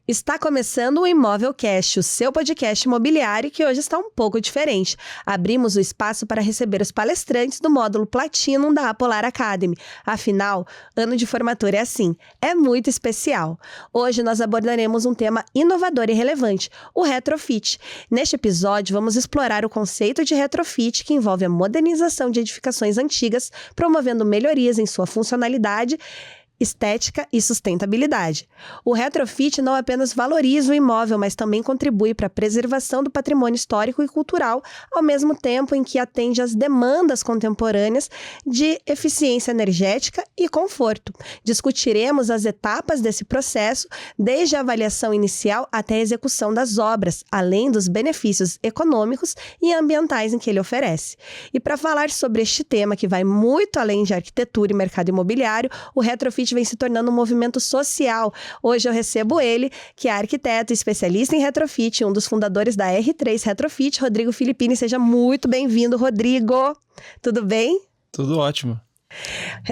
Está começando o ImóvelCast, o seu podcast imobiliário que hoje está um pouco diferente. Abrimos o espaço para receber os palestrantes do módulo Platinum da Apolar Academy. Afinal, ano de formatura é assim, é muito especial. Hoje nós abordaremos um tema inovador e relevante, o retrofit. Neste episódio, vamos explorar o conceito de retrofit que envolve a modernização de edificações antigas, promovendo melhorias em sua funcionalidade, estética e sustentabilidade. O retrofit não apenas valoriza o imóvel, mas também contribui para a preservação do patrimônio histórico e cultural, ao mesmo tempo em que atende às demandas contemporâneas de eficiência energética e conforto. Discutiremos as etapas desse processo, desde a avaliação inicial até a execução das obras, além dos benefícios econômicos e ambientais em que ele oferece. E para falar sobre este tema, que vai muito além de arquitetura e mercado imobiliário, o retrofit vem se tornando um movimento social. Hoje eu recebo ele, que é arquiteto, especialista em retrofit, um dos fundadores da R3 Retrofit, Rodrigo Filippini. Seja muito bem-vindo, Rodrigo. Tudo bem? Tudo ótimo.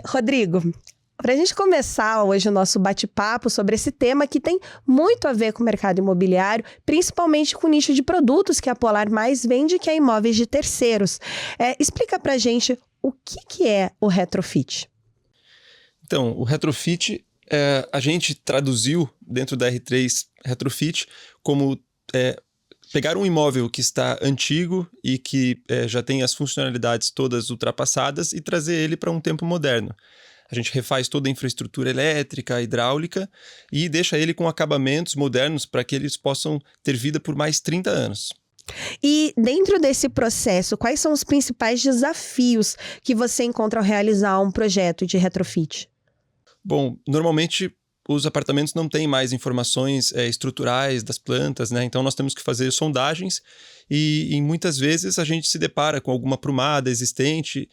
Rodrigo, para a gente começar hoje o nosso bate-papo sobre esse tema que tem muito a ver com o mercado imobiliário, principalmente com o nicho de produtos que a Polar mais vende, que é imóveis de terceiros. Explica para a gente o que é o retrofit. Então, o retrofit, a gente traduziu dentro da R3 Retrofit como pegar um imóvel que está antigo e que já tem as funcionalidades todas ultrapassadas e trazer ele para um tempo moderno. A gente refaz toda a infraestrutura elétrica, hidráulica e deixa ele com acabamentos modernos para que eles possam ter vida por mais 30 anos. E dentro desse processo, quais são os principais desafios que você encontra ao realizar um projeto de retrofit? Bom, normalmente os apartamentos não têm mais informações estruturais das plantas, né? Então nós temos que fazer sondagens e muitas vezes a gente se depara com alguma prumada existente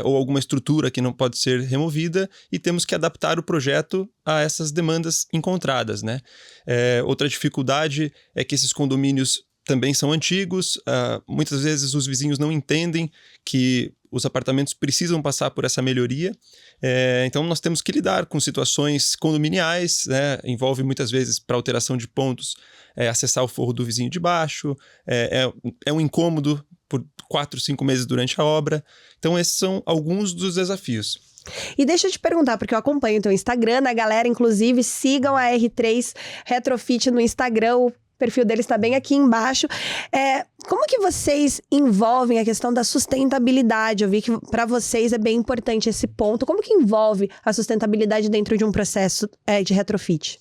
ou alguma estrutura que não pode ser removida e temos que adaptar o projeto a essas demandas encontradas, né? Outra dificuldade é que esses condomínios também são antigos, muitas vezes os vizinhos não entendem que os apartamentos precisam passar por essa melhoria, então nós temos que lidar com situações condominiais, né? Envolve muitas vezes para alteração de pontos, acessar o forro do vizinho de baixo, é um incômodo por 4, 5 meses durante a obra, então esses são alguns dos desafios. E deixa eu te perguntar, porque eu acompanho o teu Instagram, a galera inclusive sigam a R3 Retrofit no Instagram, o perfil dele está bem aqui embaixo. Como que vocês envolvem a questão da sustentabilidade? Eu vi que para vocês é bem importante esse ponto. Como que envolve a sustentabilidade dentro de um processo de retrofit?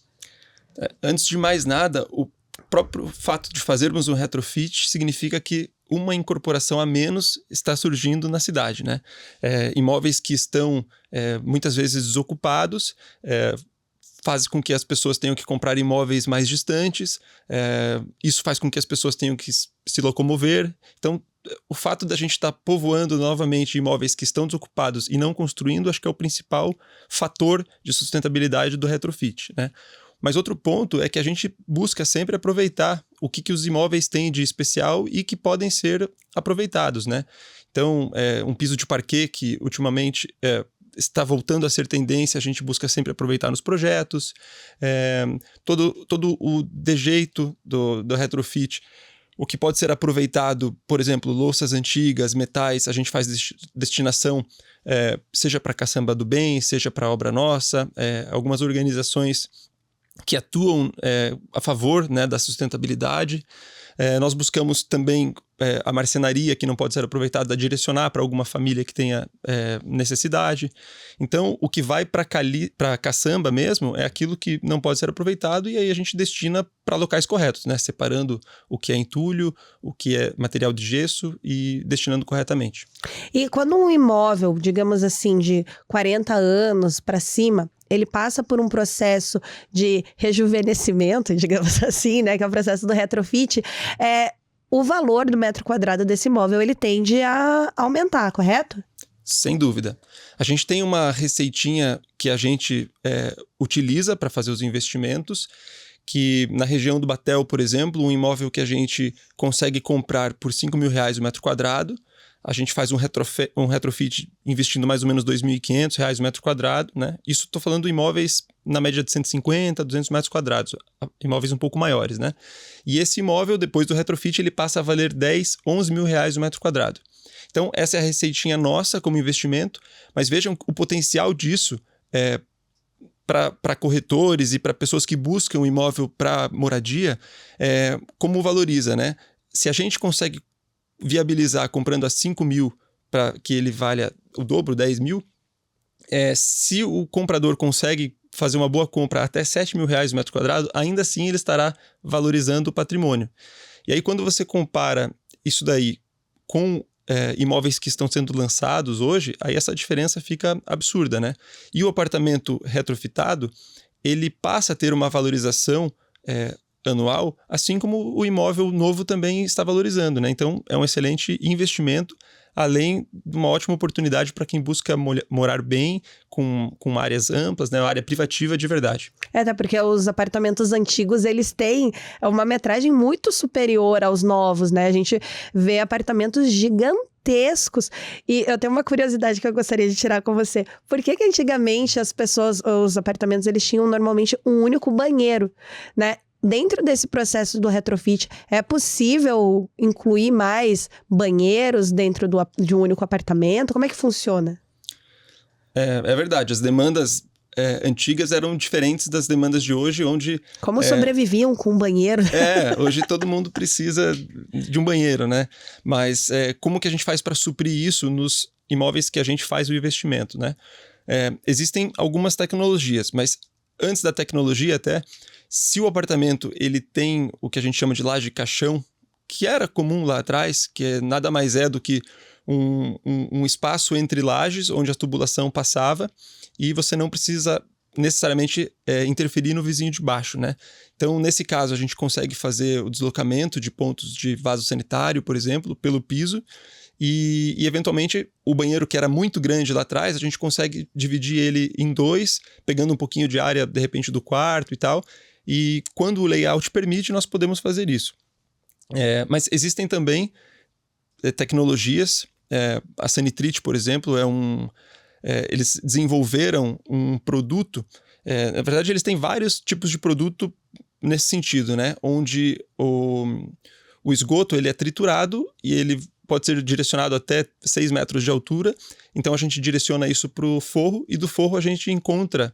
Antes de mais nada, o próprio fato de fazermos um retrofit significa que uma incorporação a menos está surgindo na cidade, né? Imóveis que estão muitas vezes desocupados, faz com que as pessoas tenham que comprar imóveis mais distantes, isso faz com que as pessoas tenham que se locomover. Então, o fato da gente estar povoando novamente imóveis que estão desocupados e não construindo, acho que é o principal fator de sustentabilidade do retrofit, né? Mas outro ponto é que a gente busca sempre aproveitar o que os imóveis têm de especial e que podem ser aproveitados, né? Então, um piso de parquet que ultimamente está voltando a ser tendência, a gente busca sempre aproveitar nos projetos, todo o dejeito do retrofit, o que pode ser aproveitado, por exemplo, louças antigas, metais, a gente faz destinação, seja para caçamba do bem, seja para obra nossa, algumas organizações que atuam a favor, né, da sustentabilidade. Nós buscamos também a marcenaria que não pode ser aproveitada, direcionar para alguma família que tenha necessidade. Então, o que vai para caçamba mesmo é aquilo que não pode ser aproveitado e aí a gente destina para locais corretos, né? Separando o que é entulho, o que é material de gesso e destinando corretamente. E quando um imóvel, digamos assim, de 40 anos para cima, ele passa por um processo de rejuvenescimento, digamos assim, né? Que é o processo do retrofit, o valor do metro quadrado desse imóvel, ele tende a aumentar, correto? Sem dúvida. A gente tem uma receitinha que a gente utiliza para fazer os investimentos, que na região do Batel, por exemplo, um imóvel que a gente consegue comprar por R$5.000 o metro quadrado, a gente faz um retrofit investindo mais ou menos R$2.500 o metro quadrado, né? Isso estou falando de imóveis na média de 150, 200 metros quadrados, imóveis um pouco maiores, né? E esse imóvel, depois do retrofit, ele passa a valer R$10, R$11.000 o metro quadrado. Então, essa é a receitinha nossa como investimento, mas vejam o potencial disso para corretores e para pessoas que buscam um imóvel para moradia, como valoriza, né? Se a gente consegue viabilizar comprando a 5 mil para que ele valha o dobro, 10 mil, se o comprador consegue fazer uma boa compra até R$7.000 o metro quadrado, ainda assim ele estará valorizando o patrimônio. E aí quando você compara isso daí com imóveis que estão sendo lançados hoje, aí essa diferença fica absurda, né? E o apartamento retrofitado, ele passa a ter uma valorização anual, assim como o imóvel novo também está valorizando, né? Então, é um excelente investimento, além de uma ótima oportunidade para quem busca morar bem, com áreas amplas, né? Uma área privativa de verdade. Até porque os apartamentos antigos, eles têm uma metragem muito superior aos novos, né? A gente vê apartamentos gigantescos. E eu tenho uma curiosidade que eu gostaria de tirar com você. Por que antigamente os apartamentos, eles tinham normalmente um único banheiro, né? Dentro desse processo do retrofit, é possível incluir mais banheiros dentro de um único apartamento? Como é que funciona? É verdade, as demandas antigas eram diferentes das demandas de hoje, onde... Como sobreviviam com um banheiro? Hoje todo mundo precisa de um banheiro, né? Mas como que a gente faz para suprir isso nos imóveis que a gente faz o investimento, né? Existem algumas tecnologias, mas antes da tecnologia até... Se o apartamento ele tem o que a gente chama de laje caixão, que era comum lá atrás, que nada mais é do que um espaço entre lajes onde a tubulação passava e você não precisa necessariamente interferir no vizinho de baixo, né? Então, nesse caso, a gente consegue fazer o deslocamento de pontos de vaso sanitário, por exemplo, pelo piso e eventualmente, o banheiro que era muito grande lá atrás, a gente consegue dividir ele em dois, pegando um pouquinho de área, de repente, do quarto e tal. E quando o layout permite, nós podemos fazer isso. Mas existem também tecnologias, a Sanitrite, por exemplo, eles desenvolveram um produto, na verdade eles têm vários tipos de produto nesse sentido, né? Onde o esgoto ele é triturado e ele pode ser direcionado até 6 metros de altura, então a gente direciona isso para o forro e do forro a gente encontra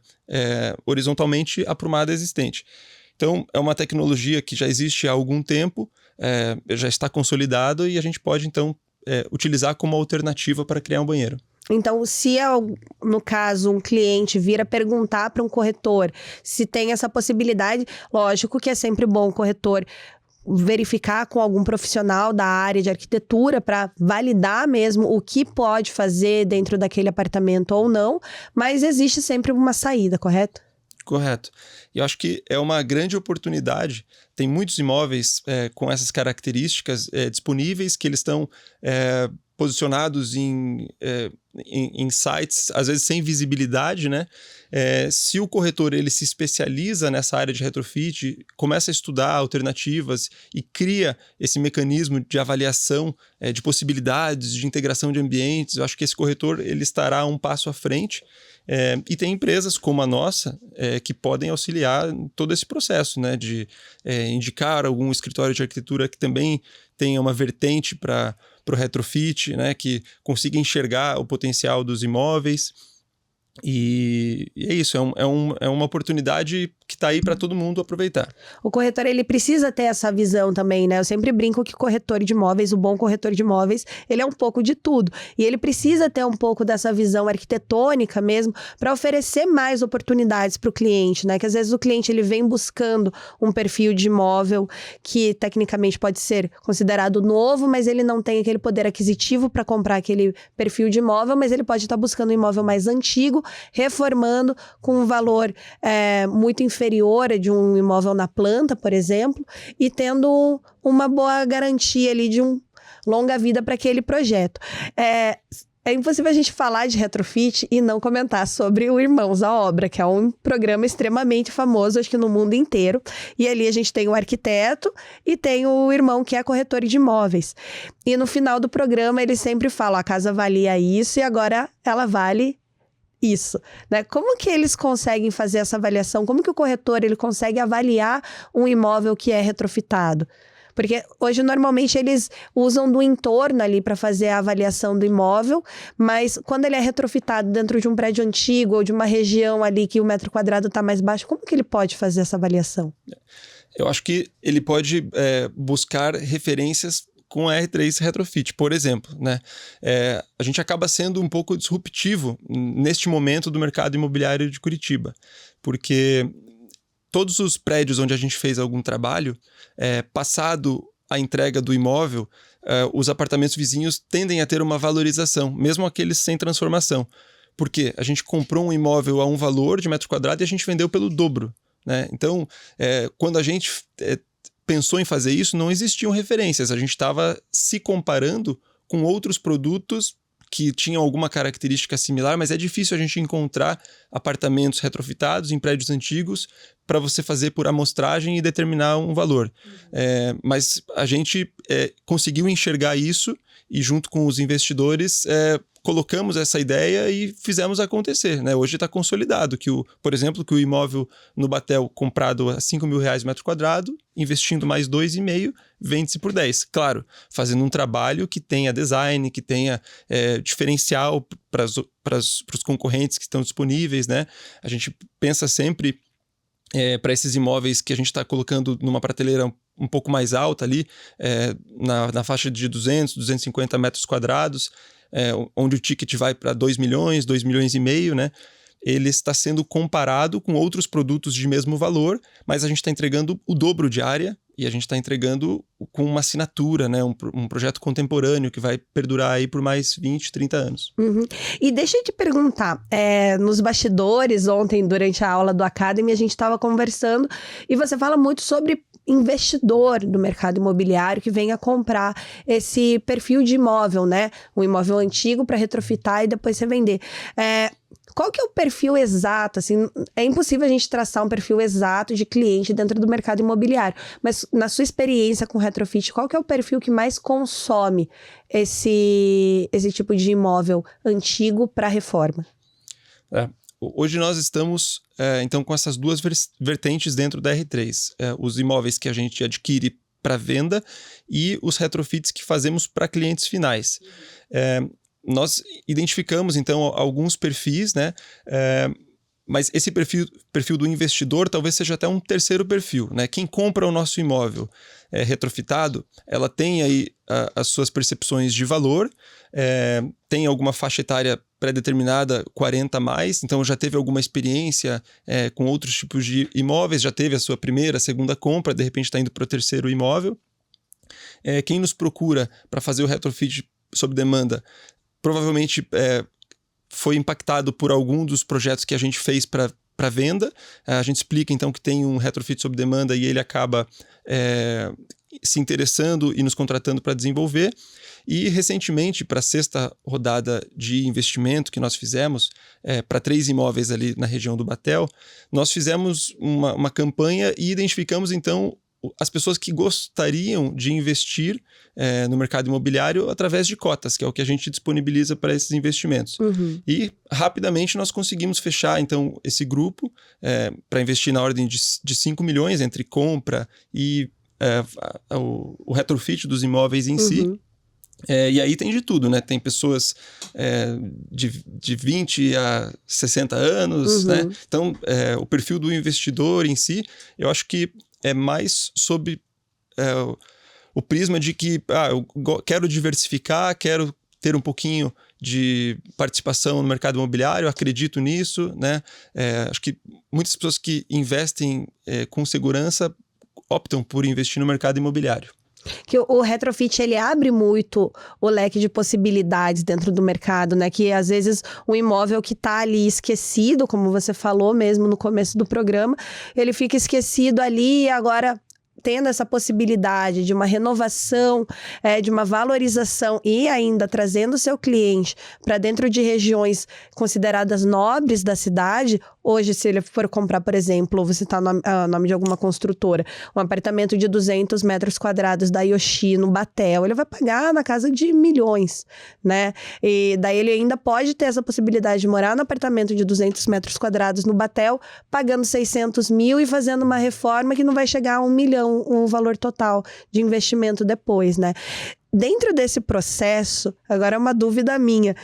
horizontalmente a prumada existente. Então é uma tecnologia que já existe há algum tempo, já está consolidado e a gente pode então utilizar como alternativa para criar um banheiro. Então, se no caso um cliente vir a perguntar para um corretor se tem essa possibilidade, lógico que é sempre bom o corretor verificar com algum profissional da área de arquitetura para validar mesmo o que pode fazer dentro daquele apartamento ou não, mas existe sempre uma saída, correto? Correto. E eu acho que é uma grande oportunidade. Tem muitos imóveis com essas características disponíveis que eles estão posicionados em sites, às vezes sem visibilidade, né? Se o corretor ele se especializa nessa área de retrofit, começa a estudar alternativas e cria esse mecanismo de avaliação de possibilidades, de integração de ambientes, eu acho que esse corretor ele estará um passo à frente. E tem empresas como a nossa que podem auxiliar em todo esse processo, né? De indicar algum escritório de arquitetura que também tenha uma vertente para o retrofit, né? Que consiga enxergar o potencial dos imóveis. E é isso, é uma oportunidade que está aí para todo mundo aproveitar. O corretor, ele precisa ter essa visão também, né? Eu sempre brinco que corretor de imóveis, o bom corretor de imóveis, ele é um pouco de tudo. E ele precisa ter um pouco dessa visão arquitetônica mesmo para oferecer mais oportunidades para o cliente, né? Que às vezes o cliente ele vem buscando um perfil de imóvel que tecnicamente pode ser considerado novo, mas ele não tem aquele poder aquisitivo para comprar aquele perfil de imóvel, mas ele pode estar buscando um imóvel mais antigo, reformando com um valor muito inferior a de um imóvel na planta, por exemplo, e tendo uma boa garantia ali de longa vida para aquele projeto. É impossível a gente falar de retrofit e não comentar sobre o Irmãos à Obra, que é um programa extremamente famoso, acho que no mundo inteiro. E ali a gente tem o arquiteto e tem o irmão que é corretor de imóveis. E no final do programa ele sempre fala, a casa valia isso e agora ela vale isso, né? Como que eles conseguem fazer essa avaliação? Como que o corretor ele consegue avaliar um imóvel que é retrofitado? Porque hoje, normalmente, eles usam do entorno ali para fazer a avaliação do imóvel, mas quando ele é retrofitado dentro de um prédio antigo ou de uma região ali que o metro quadrado está mais baixo, como que ele pode fazer essa avaliação? Eu acho que ele pode buscar referências com a R3 Retrofit, por exemplo, né? A gente acaba sendo um pouco disruptivo neste momento do mercado imobiliário de Curitiba, porque todos os prédios onde a gente fez algum trabalho, passado a entrega do imóvel, os apartamentos vizinhos tendem a ter uma valorização, mesmo aqueles sem transformação. Porque a gente comprou um imóvel a um valor de metro quadrado e a gente vendeu pelo dobro, né? Então, quando a gente pensou em fazer isso, não existiam referências. A gente estava se comparando com outros produtos que tinham alguma característica similar, mas é difícil a gente encontrar apartamentos retrofitados em prédios antigos para você fazer por amostragem e determinar um valor. Mas a gente conseguiu enxergar isso e, junto com os investidores, colocamos essa ideia e fizemos acontecer, né? Hoje está consolidado que, por exemplo, que o imóvel no Batel comprado a R$5.000 metro quadrado, investindo mais 2,5, vende-se por 10. Claro, fazendo um trabalho que tenha design, que tenha diferencial para os concorrentes que estão disponíveis, né? A gente pensa sempre para esses imóveis que a gente está colocando numa prateleira um pouco mais alta ali, na faixa de 200, 250 metros quadrados, onde o ticket vai para 2 milhões, 2 milhões e meio, né? Ele está sendo comparado com outros produtos de mesmo valor, mas a gente está entregando o dobro de área e a gente está entregando com uma assinatura, né? Um projeto contemporâneo que vai perdurar aí por mais 20, 30 anos. Uhum. E deixa eu te perguntar, nos bastidores ontem, durante a aula do Academy, a gente estava conversando e você fala muito sobre investidor do mercado imobiliário que venha comprar esse perfil de imóvel, né? Um imóvel antigo para retrofitar e depois revender. Qual que é o perfil exato? Assim, é impossível a gente traçar um perfil exato de cliente dentro do mercado imobiliário, mas na sua experiência com retrofit, qual que é o perfil que mais consome esse tipo de imóvel antigo para reforma? Hoje nós estamos, então, com essas duas vertentes dentro da R3. Os imóveis que a gente adquire para venda e os retrofits que fazemos para clientes finais. Nós identificamos, então, alguns perfis, né? Mas esse perfil do investidor talvez seja até um terceiro perfil, né? Quem compra o nosso imóvel retrofitado, ela tem aí as suas percepções de valor, tem alguma faixa etária pré-determinada, 40 a mais, então já teve alguma experiência com outros tipos de imóveis, já teve a sua primeira, segunda compra, de repente está indo para o terceiro imóvel. Quem nos procura para fazer o retrofit sob demanda, provavelmente foi impactado por algum dos projetos que a gente fez para venda. A gente explica então que tem um retrofit sob demanda e ele acaba se interessando e nos contratando para desenvolver. E recentemente, para a 6ª rodada de investimento que nós fizemos, para 3 imóveis ali na região do Batel, nós fizemos uma campanha e identificamos então as pessoas que gostariam de investir no mercado imobiliário através de cotas, que é o que a gente disponibiliza para esses investimentos. Uhum. E rapidamente nós conseguimos fechar então esse grupo para investir na ordem de 5 milhões entre compra e o retrofit dos imóveis em si. E aí tem de tudo, né? Tem pessoas de 20 a 60 anos, né? Então, o perfil do investidor em si, eu acho que é mais sob o prisma de que eu quero diversificar, quero ter um pouquinho de participação no mercado imobiliário, acredito nisso, né? Acho que muitas pessoas que investem com segurança optam por investir no mercado imobiliário. Que o retrofit, ele abre muito o leque de possibilidades dentro do mercado, né? Que às vezes um imóvel que tá ali esquecido, como você falou mesmo no começo do programa, ele fica esquecido ali e agora tendo essa possibilidade de uma renovação, de uma valorização e ainda trazendo o seu cliente para dentro de regiões consideradas nobres da cidade, hoje, se ele for comprar, por exemplo, vou citar o nome de alguma construtora, um apartamento de 200 metros quadrados da Yoshi, no Batel, ele vai pagar na casa de milhões, né? E daí ele ainda pode ter essa possibilidade de morar no apartamento de 200 metros quadrados no Batel, pagando 600 mil e fazendo uma reforma que não vai chegar a 1 milhão, o valor total de investimento depois, né? Dentro desse processo, agora é uma dúvida minha,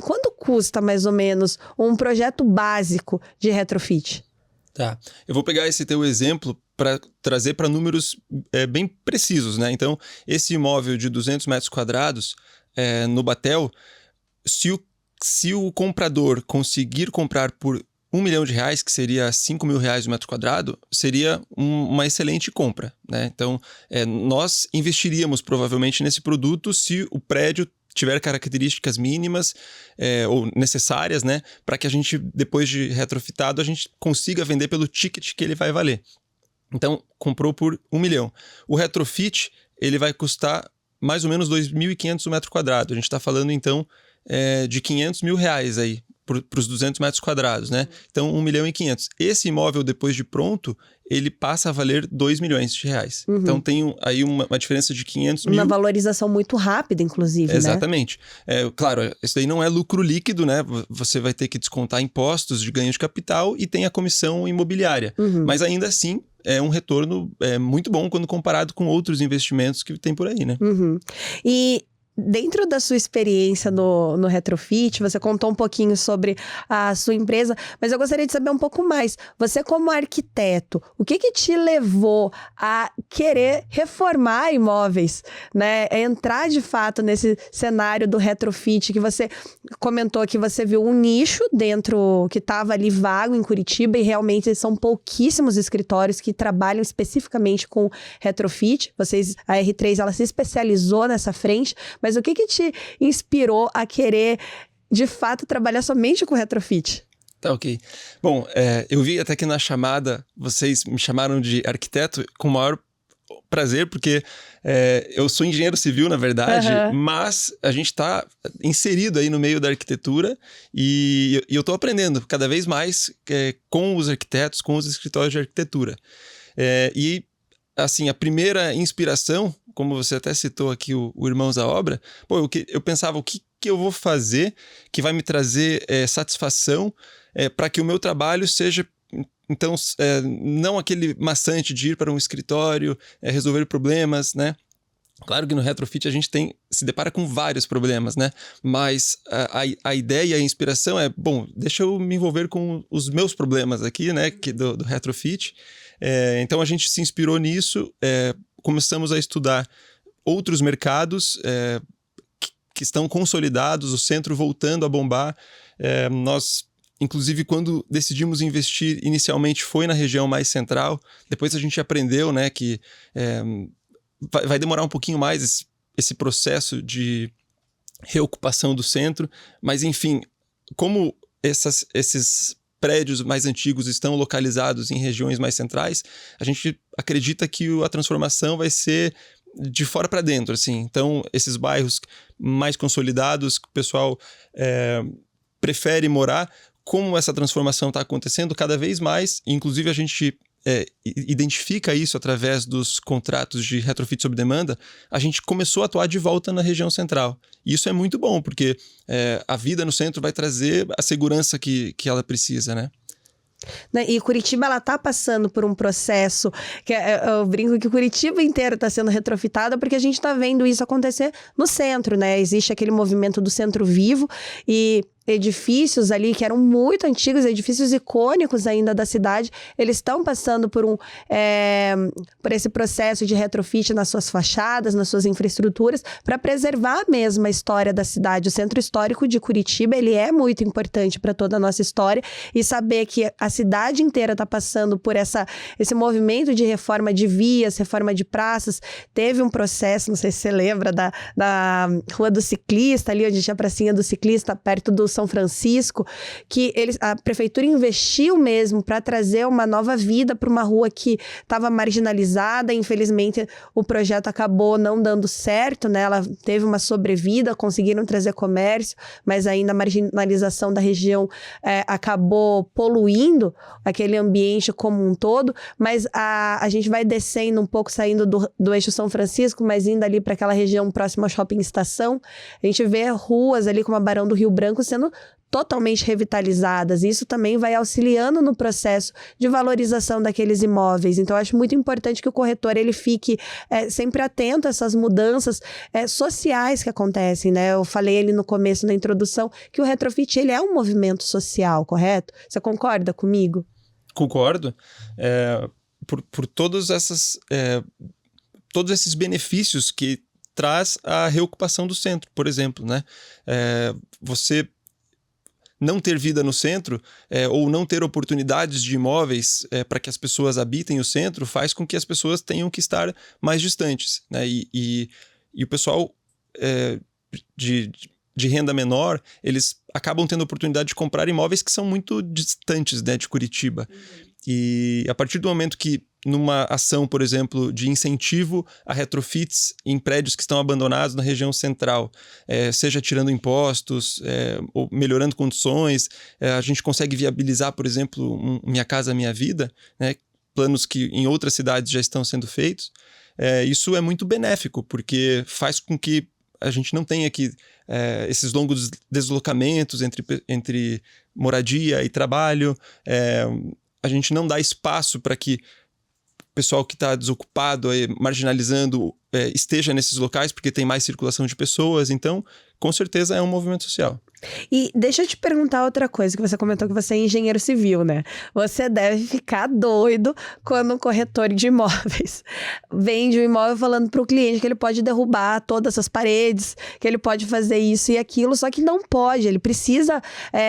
quanto custa, mais ou menos, um projeto básico de retrofit? Tá. Eu vou pegar esse teu exemplo para trazer para números bem precisos, né? Então, esse imóvel de 200 metros quadrados no Batel, se o comprador conseguir comprar por R$1 milhão, que seria R$5 mil o metro quadrado, seria uma excelente compra, né? Então, nós investiríamos provavelmente nesse produto se o prédio tiver características mínimas ou necessárias, né, para que a gente, depois de retrofitado, a gente consiga vender pelo ticket que ele vai valer. Então, comprou por R$1 milhão. O retrofit, ele vai custar mais ou menos 2.500 o metro quadrado. A gente está falando, então, de R$500 mil aí, para os 200 metros quadrados, né? Então, 1 milhão e 500. Esse imóvel, depois de pronto, ele passa a valer R$2 milhões. Uhum. Então, tem aí uma diferença de 500 mil. Uma valorização muito rápida, inclusive, Exatamente. Né? Claro, isso daí não é lucro líquido, né? Você vai ter que descontar impostos de ganho de capital e tem a comissão imobiliária. Uhum. Mas ainda assim, é um retorno muito bom quando comparado com outros investimentos que tem por aí, né? Uhum. E dentro da sua experiência no retrofit, você contou um pouquinho sobre a sua empresa, mas eu gostaria de saber um pouco mais. Você, como arquiteto, o que te levou a querer reformar imóveis, né? Entrar de fato nesse cenário do retrofit, que você comentou que você viu um nicho dentro, que estava ali vago em Curitiba, e realmente são pouquíssimos escritórios que trabalham especificamente com retrofit. A R3, ela se especializou nessa frente. Mas o que te inspirou a querer, de fato, trabalhar somente com retrofit? Tá, ok. Bom, eu vi até que na chamada vocês me chamaram de arquiteto com o maior prazer, porque eu sou engenheiro civil, na verdade, mas a gente está inserido aí no meio da arquitetura e eu estou aprendendo cada vez mais com os arquitetos, com os escritórios de arquitetura. E, assim, a primeira inspiração, como você até citou aqui o Irmãos à Obra, eu pensava o que eu vou fazer que vai me trazer satisfação para que o meu trabalho seja, então, não aquele maçante de ir para um escritório, resolver problemas, né? Claro que no retrofit a gente se depara com vários problemas, né? Mas a ideia e a inspiração deixa eu me envolver com os meus problemas aqui, né? Do retrofit. Então a gente se inspirou nisso, começamos a estudar outros mercados que estão consolidados, o centro voltando a bombar. Nós, inclusive, quando decidimos investir, inicialmente foi na região mais central, depois a gente aprendeu, né, que vai demorar um pouquinho mais esse processo de reocupação do centro, mas enfim, como esses prédios mais antigos estão localizados em regiões mais centrais, a gente acredita que a transformação vai ser de fora para dentro, assim. Então, esses bairros mais consolidados, que o pessoal prefere morar, como essa transformação está acontecendo cada vez mais, inclusive a gente identifica isso através dos contratos de retrofit sob demanda, a gente começou a atuar de volta na região central. E isso é muito bom, porque a vida no centro vai trazer a segurança que ela precisa, né? E Curitiba, ela tá passando por um processo que eu brinco que Curitiba inteira está sendo retrofitada, porque a gente está vendo isso acontecer no centro, né? Existe aquele movimento do centro vivo e edifícios ali que eram muito antigos, edifícios icônicos ainda da cidade, eles estão passando por esse processo de retrofit nas suas fachadas, nas suas infraestruturas, para preservar mesmo a história da cidade. O centro histórico de Curitiba, ele é muito importante para toda a nossa história, e saber que a cidade inteira está passando por esse movimento de reforma de vias, reforma de praças. Teve um processo, não sei se você lembra, da Rua do Ciclista, ali onde tinha a pracinha do ciclista, perto do São Francisco, que a prefeitura investiu mesmo para trazer uma nova vida para uma rua que estava marginalizada. Infelizmente, o projeto acabou não dando certo, né? Ela teve uma sobrevida, conseguiram trazer comércio, mas ainda a marginalização da região acabou poluindo aquele ambiente como um todo. Mas a gente vai descendo um pouco, saindo do eixo São Francisco, mas indo ali para aquela região próxima ao Shopping Estação, a gente vê ruas ali como a Barão do Rio Branco sendo totalmente revitalizadas. Isso também vai auxiliando no processo de valorização daqueles imóveis. Então, eu acho muito importante que o corretor ele fique sempre atento a essas mudanças sociais que acontecem, né? Eu falei ali no começo, na introdução, que o retrofit ele é um movimento social, correto? Você concorda comigo? Concordo. Por todos esses benefícios que traz a reocupação do centro, por exemplo, né? Você não ter vida no centro ou não ter oportunidades de imóveis para que as pessoas habitem o centro faz com que as pessoas tenham que estar mais distantes, né? E o pessoal de renda menor, eles acabam tendo a oportunidade de comprar imóveis que são muito distantes, né, de Curitiba. E a partir do momento que numa ação, por exemplo, de incentivo a retrofits em prédios que estão abandonados na região central, seja tirando impostos, ou melhorando condições, a gente consegue viabilizar, por exemplo, Minha Casa Minha Vida, né, planos que em outras cidades já estão sendo feitos. Isso é muito benéfico, porque faz com que a gente não tenha aqui esses longos deslocamentos entre moradia e trabalho. A gente não dá espaço para que o pessoal que está desocupado, marginalizando, esteja nesses locais, porque tem mais circulação de pessoas. Então, com certeza é um movimento social. E deixa eu te perguntar outra coisa, que você comentou que você é engenheiro civil, né? Você deve ficar doido quando um corretor de imóveis vende um imóvel falando para o cliente que ele pode derrubar todas as paredes, que ele pode fazer isso e aquilo, só que não pode. Ele precisa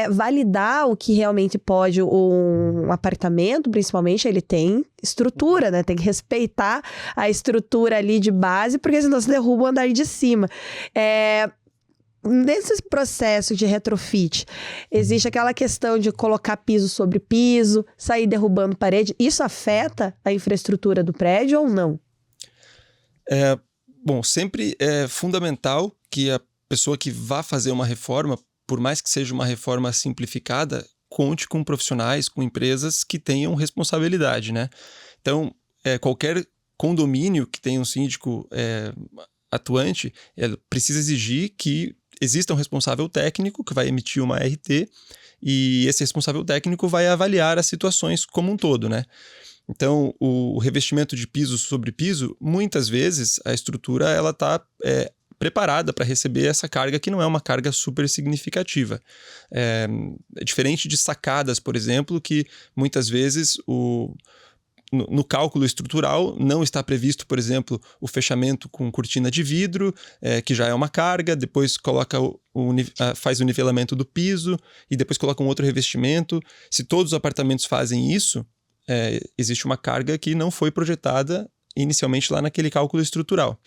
validar o que realmente pode. Um apartamento, principalmente, ele tem estrutura, né? Tem que respeitar a estrutura ali de base, porque senão se derruba o andar de cima. Nesse processo de retrofit, existe aquela questão de colocar piso sobre piso, sair derrubando parede. Isso afeta a infraestrutura do prédio ou não? Bom, sempre é fundamental que a pessoa que vá fazer uma reforma, por mais que seja uma reforma simplificada, conte com profissionais, com empresas que tenham responsabilidade, né? Então, qualquer condomínio que tenha um síndico atuante, precisa exigir que exista um responsável técnico que vai emitir uma RT e esse responsável técnico vai avaliar as situações como um todo, né? Então, o revestimento de piso sobre piso, muitas vezes a estrutura ela está preparada para receber essa carga que não é uma carga super significativa. É diferente de sacadas, por exemplo, que muitas vezes no cálculo estrutural não está previsto, por exemplo, o fechamento com cortina de vidro, que já é uma carga, depois faz o nivelamento do piso e depois coloca um outro revestimento. Se todos os apartamentos fazem isso, existe uma carga que não foi projetada inicialmente lá naquele cálculo estrutural.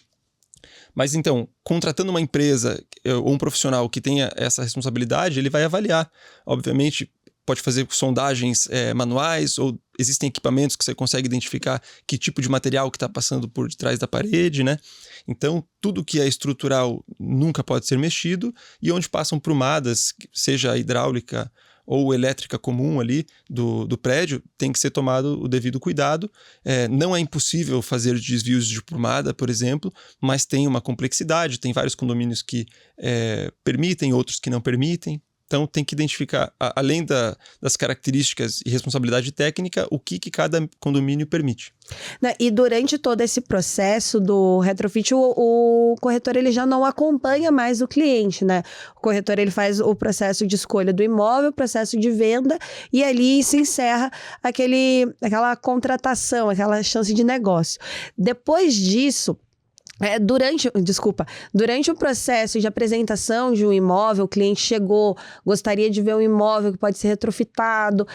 Mas então, contratando uma empresa ou um profissional que tenha essa responsabilidade, ele vai avaliar. Obviamente, pode fazer sondagens manuais, ou existem equipamentos que você consegue identificar que tipo de material que está passando por detrás da parede, né? Então, tudo que é estrutural nunca pode ser mexido, e onde passam prumadas, seja a hidráulica ou elétrica comum ali do prédio, tem que ser tomado o devido cuidado. Não é impossível fazer desvios de prumada, por exemplo, mas tem uma complexidade, tem vários condomínios que permitem, outros que não permitem. Então, tem que identificar, além das características e responsabilidade técnica, o que cada condomínio permite. E durante todo esse processo do retrofit, o corretor ele já não acompanha mais o cliente, né? O corretor ele faz o processo de escolha do imóvel, o processo de venda, e ali se encerra aquela contratação, aquela chance de negócio. Depois disso, Durante o processo de apresentação de um imóvel, o cliente chegou, gostaria de ver um imóvel que pode ser retrofitado,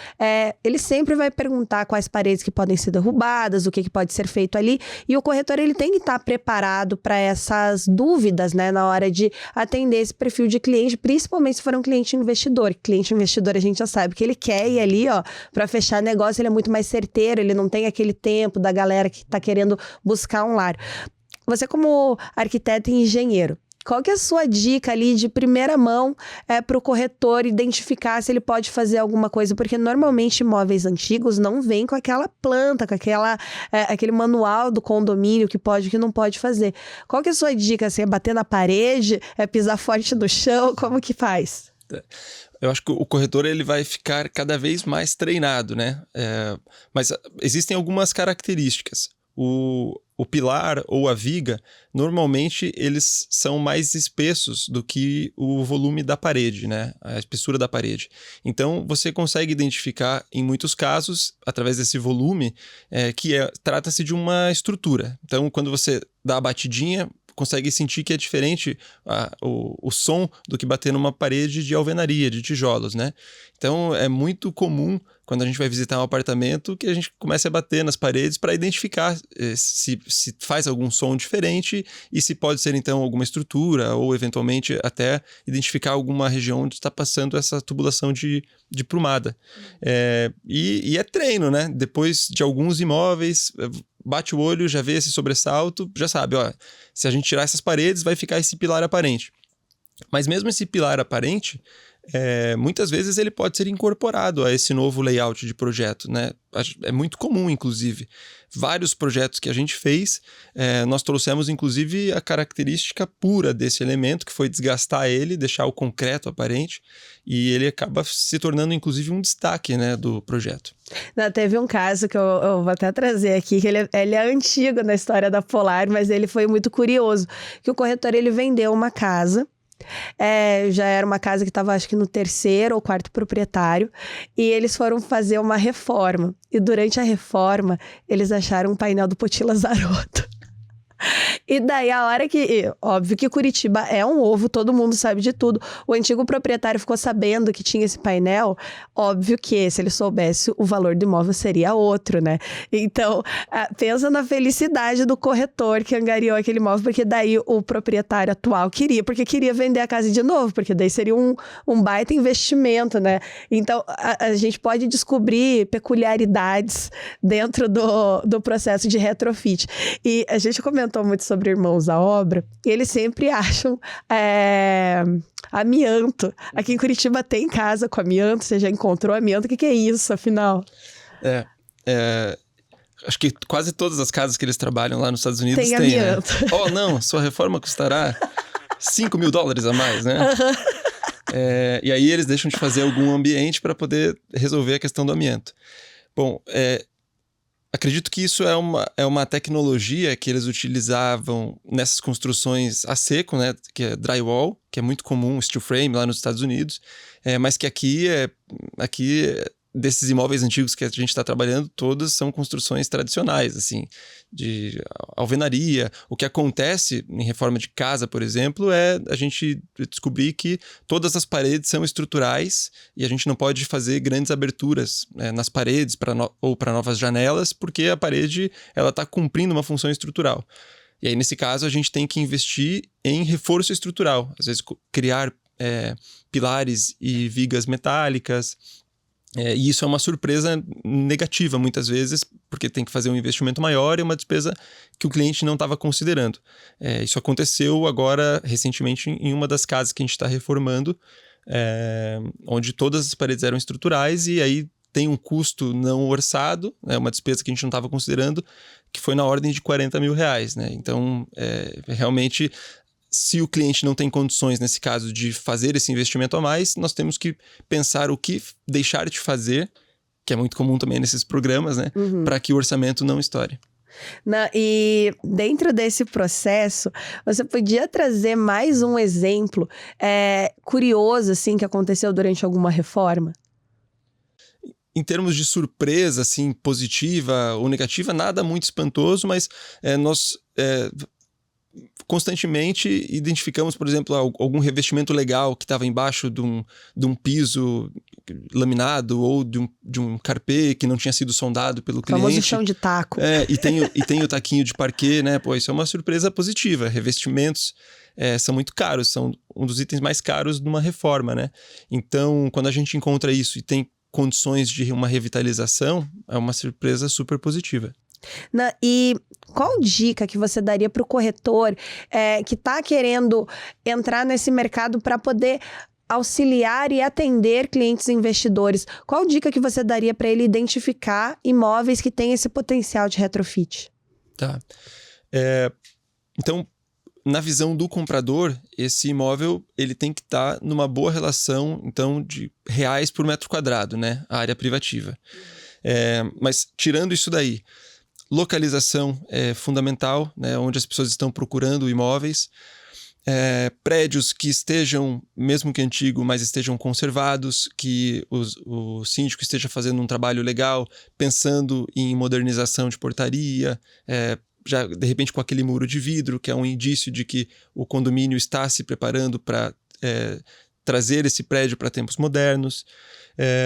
ele sempre vai perguntar quais paredes que podem ser derrubadas, o que pode ser feito ali, e o corretor ele tem que estar preparado para essas dúvidas, né, na hora de atender esse perfil de cliente, principalmente se for um cliente investidor. Cliente investidor a gente já sabe que ele quer ir ali, ó, para fechar negócio, ele é muito mais certeiro, ele não tem aquele tempo da galera que está querendo buscar um lar. Você como arquiteto e engenheiro, qual que é a sua dica ali de primeira mão para o corretor identificar se ele pode fazer alguma coisa? Porque normalmente imóveis antigos não vêm com aquela planta, com aquele manual do condomínio que pode e que não pode fazer. Qual que é a sua dica? Assim, é bater na parede? É pisar forte no chão? Como que faz? Eu acho que o corretor ele vai ficar cada vez mais treinado, né? Mas existem algumas características. O pilar ou a viga, normalmente eles são mais espessos do que o volume da parede, né? A espessura da parede. Então, você consegue identificar, em muitos casos, através desse volume, trata-se de uma estrutura. Então, quando você dá a batidinha, consegue sentir que é diferente o som do que bater numa parede de alvenaria, de tijolos, né? Então, é muito comum, quando a gente vai visitar um apartamento, que a gente comece a bater nas paredes para identificar se faz algum som diferente e se pode ser, então, alguma estrutura ou, eventualmente, até identificar alguma região onde está passando essa tubulação de prumada. E é treino, né? Depois de alguns imóveis, bate o olho, já vê esse sobressalto, já sabe, ó, se a gente tirar essas paredes, vai ficar esse pilar aparente. Mas mesmo esse pilar aparente, muitas vezes ele pode ser incorporado a esse novo layout de projeto, né? É muito comum, inclusive. Vários projetos que a gente fez, nós trouxemos, inclusive, a característica pura desse elemento, que foi desgastar ele, deixar o concreto aparente, e ele acaba se tornando, inclusive, um destaque, né, do projeto. Teve um caso que eu vou até trazer aqui, que ele é antigo na história da Polar, mas ele foi muito curioso, que o corretor ele vendeu uma casa. Já era uma casa que estava, acho que no 3º ou 4º proprietário, e eles foram fazer uma reforma, e durante a reforma eles acharam um painel do Poti Lazarotto. E daí a hora que... Óbvio que Curitiba é um ovo, todo mundo sabe de tudo. O antigo proprietário ficou sabendo que tinha esse painel. Óbvio que se ele soubesse, o valor do imóvel seria outro, né? Então, pensa na felicidade do corretor que angariou aquele imóvel, porque daí o proprietário atual porque queria vender a casa de novo, porque daí seria um baita investimento, né? Então, a gente pode descobrir peculiaridades dentro do processo de retrofit. E a gente comentou muito sobre Irmãos à Obra, e eles sempre acham amianto. Aqui em Curitiba tem casa com amianto, você já encontrou amianto? O que é isso, afinal? Acho que quase todas as casas que eles trabalham lá nos Estados Unidos tem amianto. Né? Oh, não, sua reforma custará $5.000 a mais, né? E aí eles deixam de fazer algum ambiente para poder resolver a questão do amianto. Bom, acredito que isso é uma tecnologia que eles utilizavam nessas construções a seco, né? Que é drywall, que é muito comum, steel frame lá nos Estados Unidos, mas que aqui desses imóveis antigos que a gente está trabalhando, todas são construções tradicionais, assim, de alvenaria. O que acontece em reforma de casa, por exemplo, é a gente descobrir que todas as paredes são estruturais e a gente não pode fazer grandes aberturas nas paredes ou para novas janelas, porque a parede está cumprindo uma função estrutural. E aí, nesse caso, a gente tem que investir em reforço estrutural. Às vezes, criar pilares e vigas metálicas. E isso é uma surpresa negativa, muitas vezes, porque tem que fazer um investimento maior e uma despesa que o cliente não estava considerando. Isso aconteceu agora, recentemente, em uma das casas que a gente está reformando, onde todas as paredes eram estruturais e aí tem um custo não orçado, uma despesa que a gente não estava considerando, que foi na ordem de R$40 mil, né? Então, realmente... Se o cliente não tem condições, nesse caso, de fazer esse investimento a mais, nós temos que pensar o que deixar de fazer, que é muito comum também nesses programas, né? Para que o orçamento não estoure. E dentro desse processo, você podia trazer mais um exemplo curioso, assim, que aconteceu durante alguma reforma? Em termos de surpresa, assim, positiva ou negativa, nada muito espantoso, mas nós... constantemente identificamos, por exemplo, algum revestimento legal que estava embaixo de um piso laminado ou de um carpê que não tinha sido sondado pelo cliente. O famoso chão de taco. E tem o taquinho de parquet, né? Pô, isso é uma surpresa positiva. Revestimentos são muito caros, são um dos itens mais caros de uma reforma, né? Então, quando a gente encontra isso e tem condições de uma revitalização, é uma surpresa super positiva. E qual dica que você daria para o corretor que está querendo entrar nesse mercado para poder auxiliar e atender clientes e investidores? Qual dica que você daria para ele identificar imóveis que têm esse potencial de retrofit? Tá. Então, na visão do comprador, esse imóvel ele tem que estar numa boa relação, então, de reais por metro quadrado, né? A área privativa. Mas, tirando isso daí, localização é fundamental, né? Onde as pessoas estão procurando imóveis. Prédios que estejam, mesmo que antigo, mas estejam conservados, que o síndico esteja fazendo um trabalho legal, pensando em modernização de portaria, já de repente com aquele muro de vidro, que é um indício de que o condomínio está se preparando para trazer esse prédio para tempos modernos.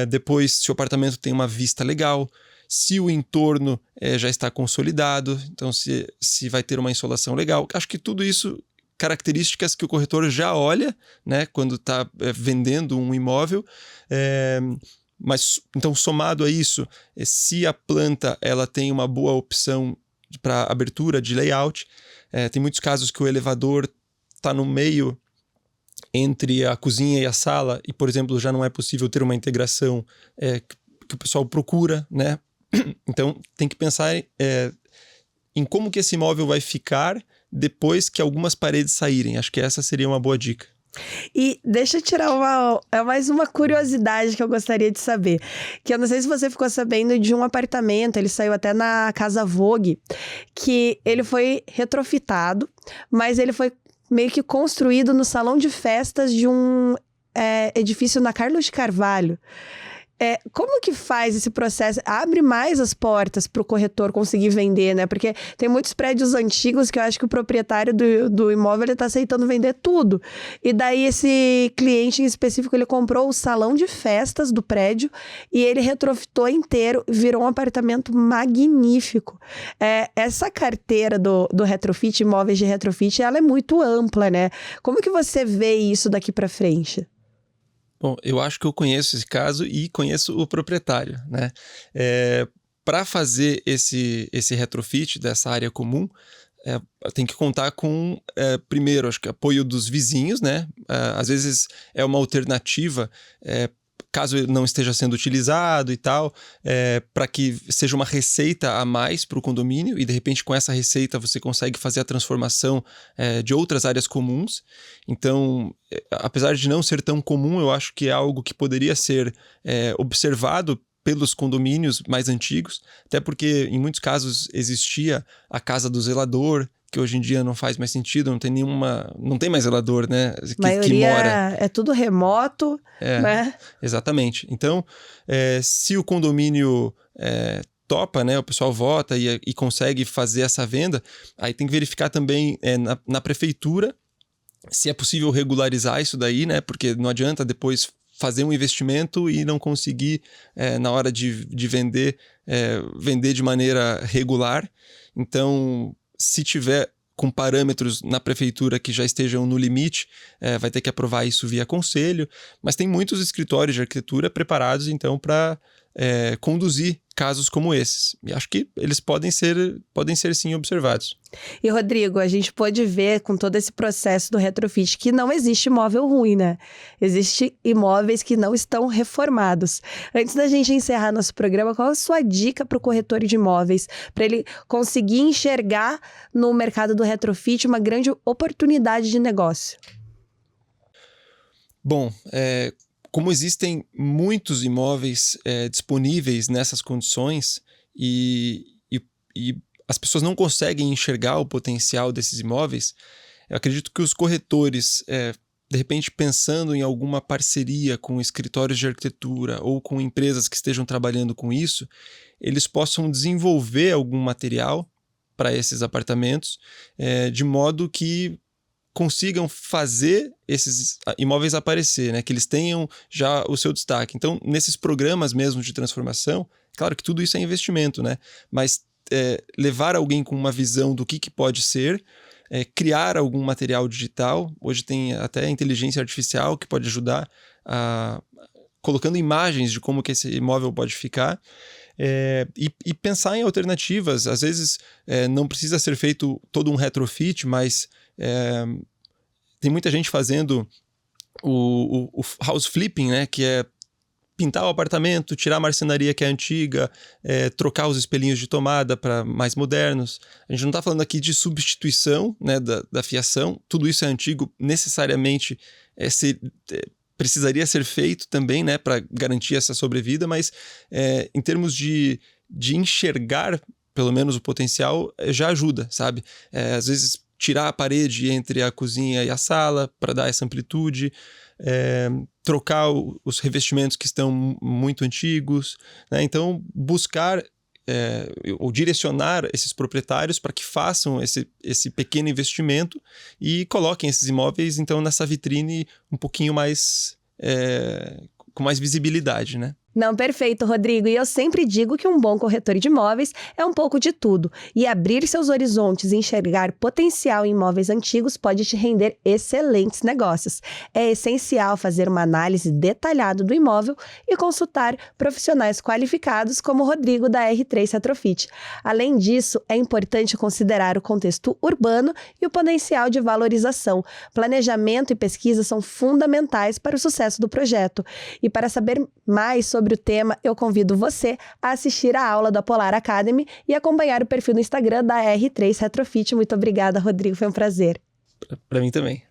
Depois, se o apartamento tem uma vista legal, se o entorno já está consolidado, então se vai ter uma insolação legal. Acho que tudo isso, características que o corretor já olha, né, quando está vendendo um imóvel. Mas, então, somado a isso, se a planta ela tem uma boa opção para abertura de layout, tem muitos casos que o elevador está no meio entre a cozinha e a sala e, por exemplo, já não é possível ter uma integração que o pessoal procura, né? Então, tem que pensar em como que esse imóvel vai ficar depois que algumas paredes saírem. Acho que essa seria uma boa dica. E deixa eu tirar mais uma curiosidade que eu gostaria de saber. Que eu não sei se você ficou sabendo de um apartamento, ele saiu até na Casa Vogue, que ele foi retrofitado, mas ele foi meio que construído no salão de festas de um edifício na Carlos de Carvalho. Como que faz esse processo? Abre mais as portas para o corretor conseguir vender, né? Porque tem muitos prédios antigos que eu acho que o proprietário do imóvel está aceitando vender tudo. E daí esse cliente em específico, ele comprou o salão de festas do prédio e ele retrofitou inteiro, virou um apartamento magnífico. Essa carteira do retrofit, imóveis de retrofit, ela é muito ampla, né? Como que você vê isso daqui para frente? Bom, eu acho que eu conheço esse caso e conheço o proprietário, né? Para fazer esse retrofit dessa área comum, tem que contar com, primeiro, acho que apoio dos vizinhos, né? Às vezes é uma alternativa, caso não esteja sendo utilizado e tal, para que seja uma receita a mais para o condomínio e, de repente, com essa receita você consegue fazer a transformação de outras áreas comuns. Então, apesar de não ser tão comum, eu acho que é algo que poderia ser observado pelos condomínios mais antigos, até porque em muitos casos existia a casa do zelador, que hoje em dia não faz mais sentido, não tem mais zelador, né? A maioria mora. É tudo remoto, né? Exatamente. Então, se o condomínio topa, né? O pessoal vota e consegue fazer essa venda, aí tem que verificar também na prefeitura se é possível regularizar isso daí, né? Porque não adianta depois fazer um investimento e não conseguir, na hora de vender, vender de maneira regular. Então, se tiver com parâmetros na prefeitura que já estejam no limite, vai ter que aprovar isso via conselho, mas tem muitos escritórios de arquitetura preparados, então, para conduzir casos como esses. E acho que eles podem ser sim observados. E, Rodrigo, a gente pode ver com todo esse processo do retrofit que não existe imóvel ruim, né? Existem imóveis que não estão reformados. Antes da gente encerrar nosso programa, qual a sua dica para o corretor de imóveis, para ele conseguir enxergar no mercado do retrofit uma grande oportunidade de negócio? Bom, como existem muitos imóveis disponíveis nessas condições e as pessoas não conseguem enxergar o potencial desses imóveis, eu acredito que os corretores, de repente pensando em alguma parceria com escritórios de arquitetura ou com empresas que estejam trabalhando com isso, eles possam desenvolver algum material para esses apartamentos, de modo que consigam fazer esses imóveis aparecer, né? Que eles tenham já o seu destaque. Então, nesses programas mesmo de transformação, claro que tudo isso é investimento, né? Mas levar alguém com uma visão do que pode ser, criar algum material digital, hoje tem até inteligência artificial que pode ajudar colocando imagens de como que esse imóvel pode ficar, e pensar em alternativas. Às vezes não precisa ser feito todo um retrofit, mas tem muita gente fazendo o house flipping, né? Que é pintar o apartamento, tirar a marcenaria que é antiga, trocar os espelhinhos de tomada para mais modernos. A gente não está falando aqui de substituição, né, da fiação. Tudo isso é antigo, necessariamente precisaria ser feito também, né, para garantir essa sobrevida, mas em termos de enxergar, pelo menos, o potencial, já ajuda, sabe? Às vezes tirar a parede entre a cozinha e a sala para dar essa amplitude, trocar os revestimentos que estão muito antigos, né? Então buscar ou direcionar esses proprietários para que façam esse pequeno investimento e coloquem esses imóveis então nessa vitrine um pouquinho mais com mais visibilidade, né? Não, perfeito, Rodrigo. E eu sempre digo que um bom corretor de imóveis é um pouco de tudo. E abrir seus horizontes e enxergar potencial em imóveis antigos pode te render excelentes negócios. É essencial fazer uma análise detalhada do imóvel e consultar profissionais qualificados como o Rodrigo da R3 Retrofit. Além disso, é importante considerar o contexto urbano e o potencial de valorização. Planejamento e pesquisa são fundamentais para o sucesso do projeto. E para saber mais sobre o tema, eu convido você a assistir a aula da Polar Academy e acompanhar o perfil no Instagram da R3 Retrofit. Muito obrigada, Rodrigo, foi um prazer. Para mim também.